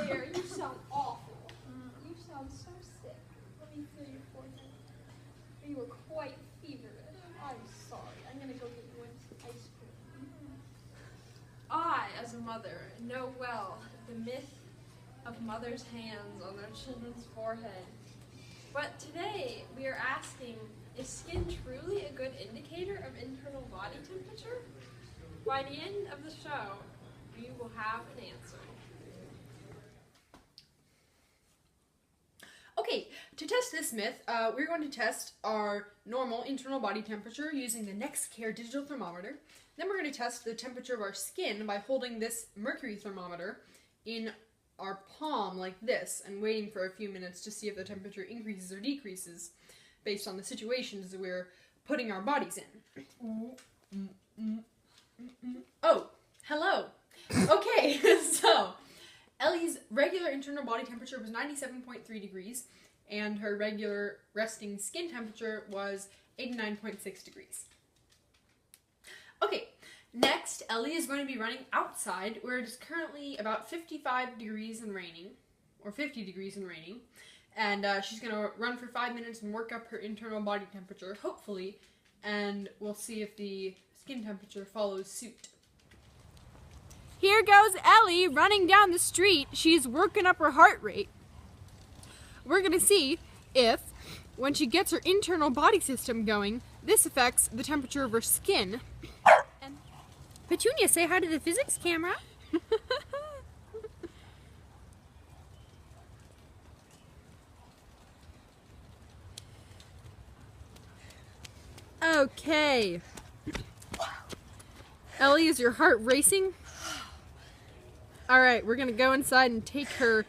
there. You sound awful. You sound so sick. Let me feel your forehead. You were quite feverish. I'm sorry. I'm going to go get you some ice cream. I, as a mother, know well the myth of mothers' hands on their children's forehead. But today, we are asking, is skin truly a good indicator of internal body temperature? By the end of the show, you will have an answer. Okay, to test this myth, we're going to test our normal internal body temperature using the NextCare digital thermometer. Then we're going to test the temperature of our skin by holding this mercury thermometer in our palm like this and waiting for a few minutes to see if the temperature increases or decreases based on the situations we're putting our bodies in. Oh, hello. Okay, so Ellie's regular internal body temperature was 97.3 degrees, and her regular resting skin temperature was 89.6 degrees. Okay, next, Ellie is going to be running outside, where it is currently about 55 degrees and raining, or 50 degrees and raining, and she's going to run for 5 minutes and work up her internal body temperature, hopefully, and we'll see if the skin temperature follows suit. Here goes Ellie running down the street. She's working up her heart rate. We're going to see if, when she gets her internal body system going, this affects the temperature of her skin. And Petunia, say hi to the physics camera. Okay. Ellie, is your heart racing? All right, we're gonna go inside and take her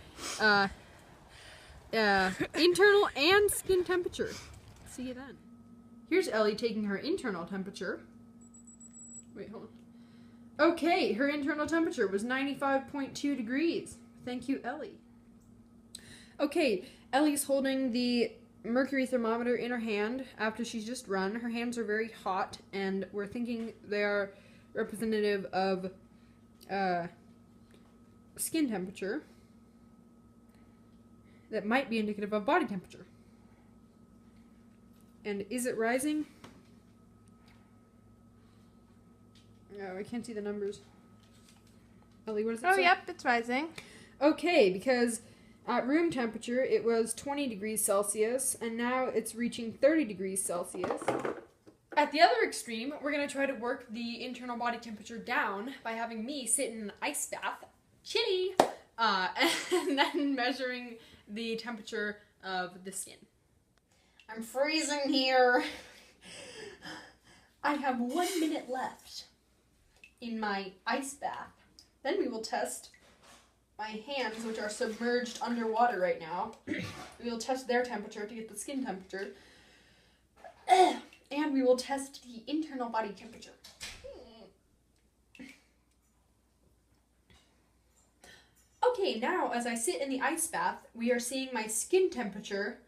internal and skin temperature. See you then. Here's Ellie taking her internal temperature. Wait, hold on. Okay, her internal temperature was 95.2 degrees. Thank you, Ellie. Okay, Ellie's holding the mercury thermometer in her hand after she's just run. Her hands are very hot, and we're thinking they are representative of skin temperature that might be indicative of body temperature. And is it rising? No, I can't see the numbers. Ellie, what does it say? Oh, yep, it's rising. Okay, because at room temperature it was 20 degrees Celsius, and now it's reaching 30 degrees Celsius. At the other extreme, we're going to try to work the internal body temperature down by having me sit in an ice bath, chitty, and then measuring the temperature of the skin. I'm freezing here. I have 1 minute left in my ice bath. Then we will test my hands, which are submerged underwater right now. We will test their temperature to get the skin temperature. And we will test the internal body temperature. Okay, now as I sit in the ice bath, we are seeing my skin temperature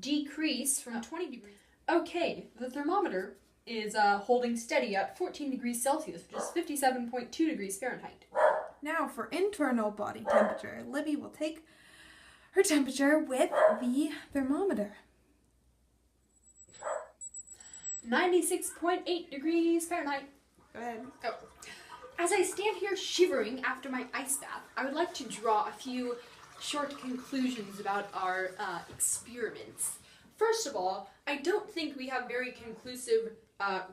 decrease from 20 degrees. Okay, the thermometer is holding steady at 14 degrees Celsius, which is 57.2 degrees Fahrenheit. Now for internal body temperature, Libby will take her temperature with the thermometer. 96.8 degrees Fahrenheit. Good. Oh. As I stand here shivering after my ice bath, I would like to draw a few short conclusions about our experiments. First of all, I don't think we have very conclusive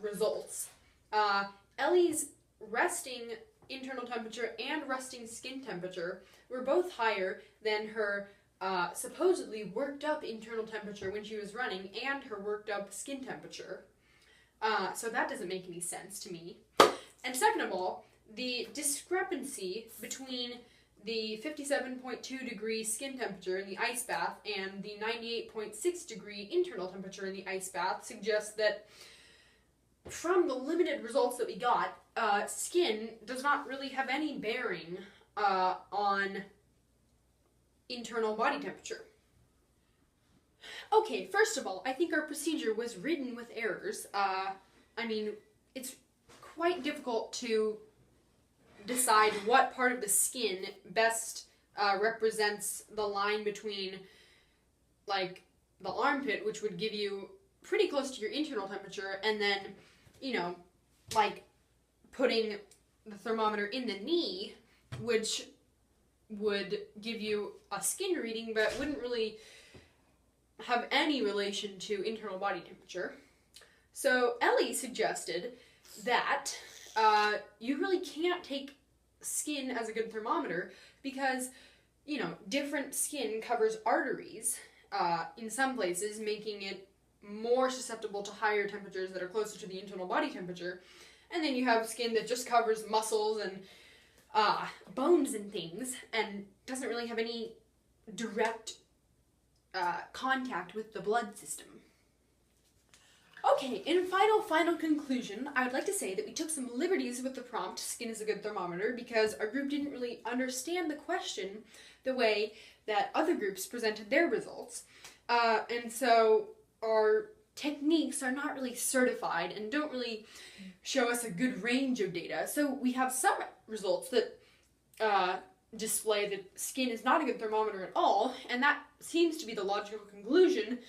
results. Ellie's resting internal temperature and resting skin temperature were both higher than her supposedly worked up internal temperature when she was running and her worked up skin temperature. So that doesn't make any sense to me. And second of all, the discrepancy between the 57.2 degree skin temperature in the ice bath and the 98.6 degree internal temperature in the ice bath suggests that from the limited results that we got, skin does not really have any bearing on internal body temperature. Okay, first of all, I think our procedure was ridden with errors. I mean, it's quite difficult to decide what part of the skin best represents the line between, like, the armpit, which would give you pretty close to your internal temperature, and then, you know, like, putting the thermometer in the knee, which would give you a skin reading, but wouldn't really have any relation to internal body temperature. So Ellie suggested that you really can't take skin as a good thermometer because, you know, different skin covers arteries in some places, making it more susceptible to higher temperatures that are closer to the internal body temperature. And then you have skin that just covers muscles and bones and things and doesn't really have any direct contact with the blood system. Okay, in final conclusion, I would like to say that we took some liberties with the prompt, skin is a good thermometer, because our group didn't really understand the question the way that other groups presented their results. And so our techniques are not really certified and don't really show us a good range of data. So we have some results that display that skin is not a good thermometer at all, and that seems to be the logical conclusion,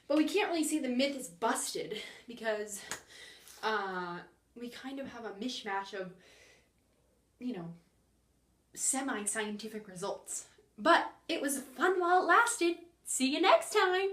but we can't really say the myth is busted because we kind of have a mishmash of, you know, semi-scientific results. But it was fun while it lasted. See you next time!